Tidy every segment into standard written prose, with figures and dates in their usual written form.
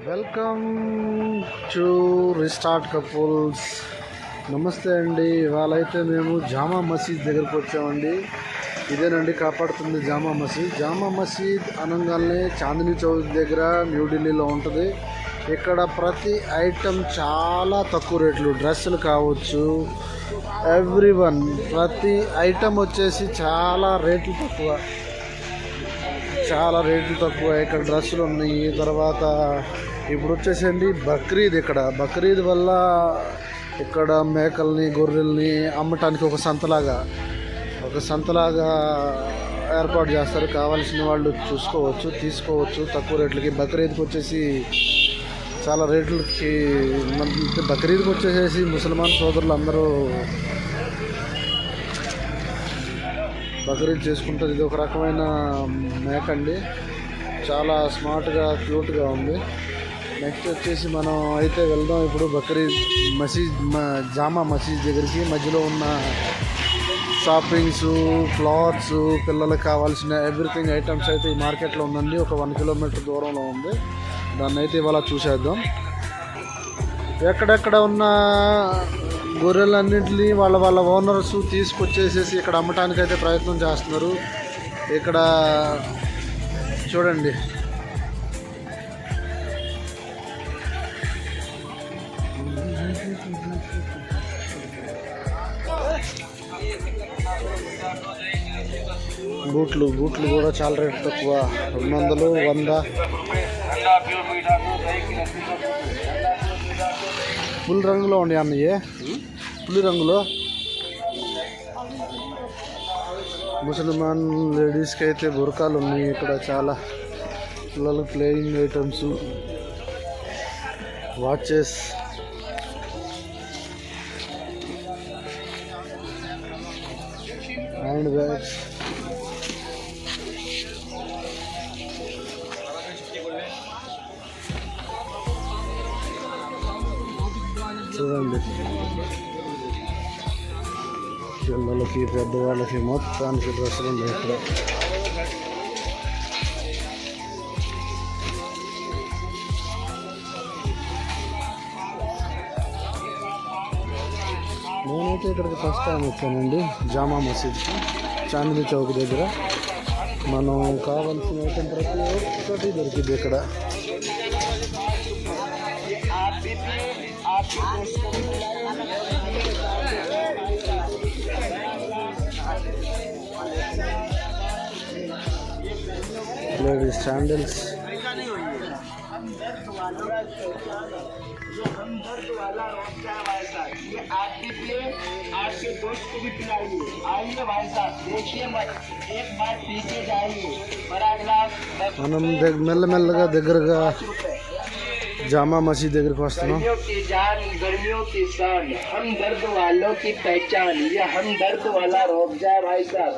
Welcome to restart couples. నమస్తే అండి. ఇవాళ అయితే మేము జామా మసీద్ దగ్గరకు వచ్చామండి. ఇదేనండి కాపాడుతుంది జామా మసీద్. జామా మసీద్ అనగానే చాందినీ చౌక్ దగ్గర న్యూఢిల్లీలో ఉంటుంది. ఇక్కడ ప్రతి ఐటెం చాలా తక్కువ రేట్లు, డ్రెస్సులు కావచ్చు, ఎవ్రీవన్ ప్రతి ఐటెం వచ్చేసి చాలా రేట్లు తక్కువ. ఇక్కడ డ్రెస్సులు ఉన్నాయి. తర్వాత ఇప్పుడు వచ్చేసండి బక్రీద్. ఇక్కడ బక్రీద్ వల్ల ఇక్కడ మేకల్ని గొర్రెల్ని అమ్మటానికి ఒక సంతలాగా ఏర్పాటు చేస్తారు. కావాల్సిన వాళ్ళు తీసుకోవచ్చు తక్కువ రేట్లకి. బక్రీద్కి వచ్చేసి చాలా రేట్లకి, బక్రీద్కి వచ్చేసేసి ముసల్మాన్ సోదరులు అందరూ బక్రీద్ చేసుకుంటారు. ఇది ఒక రకమైన మేక అండి, చాలా స్మార్ట్గా క్యూట్గా ఉంది. నెక్స్ట్ వచ్చేసి మనం అయితే వెళ్దాం ఇప్పుడు బక్రీద్ జామా మసీద్ దగ్గరికి. మధ్యలో ఉన్న షాపింగ్స్, క్లాత్స్, పిల్లలకు కావాల్సిన ఎవ్రీథింగ్ ఐటమ్స్ అయితే ఈ మార్కెట్లో ఉందండి. ఒక 1 కిలోమీటర్ దూరంలో ఉంది. దాన్ని అయితే ఇవాళ చూసేద్దాం. ఎక్కడెక్కడ ఉన్న గొర్రెలన్నింటినీ వాళ్ళ ఓనర్స్ తీసుకొచ్చేసేసి ఇక్కడ అమ్మటానికి అయితే ప్రయత్నం చేస్తున్నారు. ఇక్కడ చూడండి, బూట్లు కూడా చాలా రేట్ తక్కువ, 200, 100. ఫుల్ రంగులో ఉండే అన్నయ్య, ఫుల్ రంగులో. ముసల్మాన్ లేడీస్కి అయితే బురకాలు ఉన్నాయి. ఇక్కడ చాలా పిల్లలకు playing items, watches, hand bags. చూడండి, పిల్లలకి పెద్దవాళ్ళకి మొత్తానికి డ్రెస్సులు ఉన్నాయి ఇక్కడ. నేనైతే ఇక్కడికి ఫస్ట్ టైం వచ్చానండి, జామా మసీద్కి, చాందినీ చౌక్ దగ్గర. మనం కావాల్సిన ఐటెం ప్రతి ఒక్కటి దొరికింది ఇక్కడ. लेडीज सैंडल्स, आपके दोस्त को भी पिलाइए. आइए भाई साहब, देखिए एक बार पी के जाइए. बड़ा गिलास మనం మెల్లమెల్లగా దగ్గరగా जामा मस्जिद దగ్గరికి వస్తున్నాం. गर्मियों की शान, हम दर्द वालों की पहचान, ये हम दर्द वाला रोबजा भाई साहब.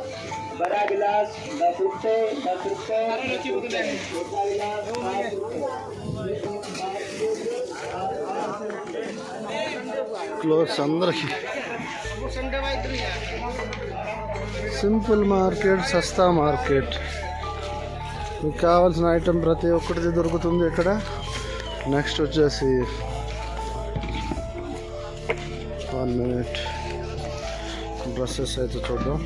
बड़ा गिलास 10 रुपये, 10 रुपये. क्लोथ्स అందరికి. సింపుల్ మార్కెట్, సస్తా మార్కెట్. మీకు కావాల్సిన ఐటెం ప్రతి ఒక్కటి దొరుకుతుంది ఇక్కడ. నెక్స్ట్ వచ్చేసి 1 మినిట్ డ్రెస్సెస్ అయితే చూద్దాం.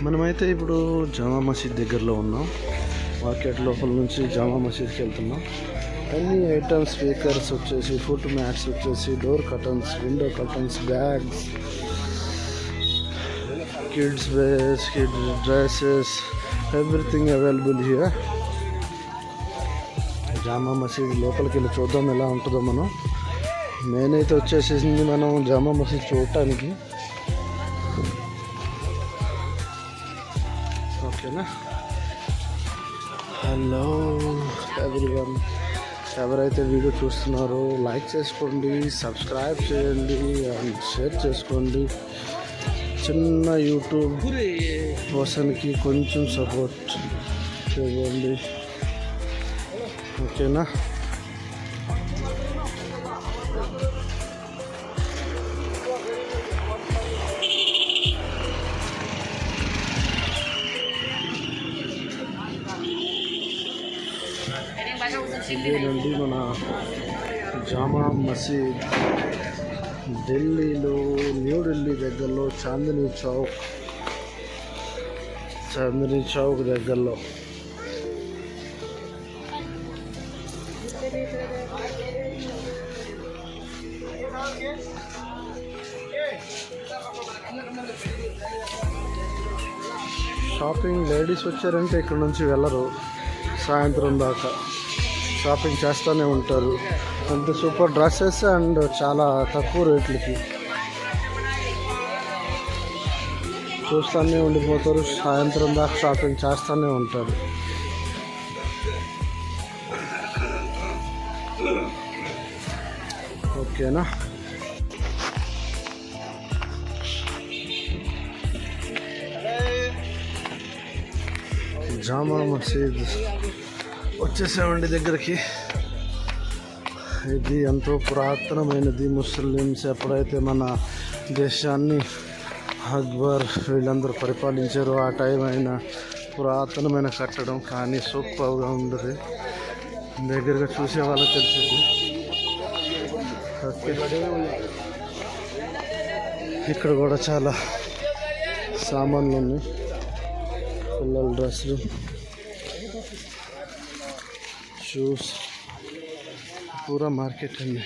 మనమైతే ఇప్పుడు జామా మసీద్ దగ్గరలో ఉన్నాం. మార్కెట్ లోపల నుంచి జామా మసీద్కి వెళ్తున్నాం. అన్ని ఐటమ్స్, స్పీకర్స్ వచ్చేసి, ఫుట్ మ్యాట్స్ వచ్చేసి, door curtains, window curtains, bags, kids wears, kids dresses, everything available here. Jama Masjid లోపలికి వెళ్ళి చూద్దాం ఎలా ఉంటుందో. మెయిన్ అయితే వచ్చేసింది మనం జామా మసీద్ చూడటానికి. ఓకేనా? హలో ఎవ్రీవన్, ఎవరైతే వీడియో చూస్తున్నారో లైక్ చేసుకోండి, సబ్స్క్రైబ్ చేయండి అండ్ షేర్ చేసుకోండి. చిన్న యూట్యూబ్ పర్సన్కి కొంచెం సపోర్ట్ చేయండి. ఓకేనా. ఇదేనండి మన జామా మసీద్, ఢిల్లీలో, న్యూఢిల్లీ దగ్గరలో చాందినీ చౌక్ దగ్గరలో. షాపింగ్ లేడీస్ వచ్చారంటే ఇక్కడ నుంచి వెళ్ళరు, సాయంత్రం దాకా షాపింగ్ చేస్తూనే ఉంటారు. అంత సూపర్ డ్రెస్సెస్ అండ్ చాలా తక్కువ రేట్లకి చూస్తూనే ఉండిపోతారు, సాయంత్రం దాకా షాపింగ్ చేస్తూనే ఉంటారు. ఓకేనా. జామా మసీద్ వచ్చేసామండి దగ్గరికి. ఇది ఎంతో పురాతనమైనది. ముస్లిమ్స్ ఎప్పుడైతే మన దేశాన్ని అక్బర్ వీళ్ళందరూ పరిపాలించారో ఆ టైం అయిన పురాతనమైన కట్టడం, కానీ సూపర్గా ఉండదు. దగ్గరగా చూసే వాళ్ళకి తెలిసింది. ఇక్కడ కూడా చాలా సామాన్లు ఉన్నాయి, పిల్లల డ్రెస్సులు, షూస్, పూరా మార్కెట్ అండి.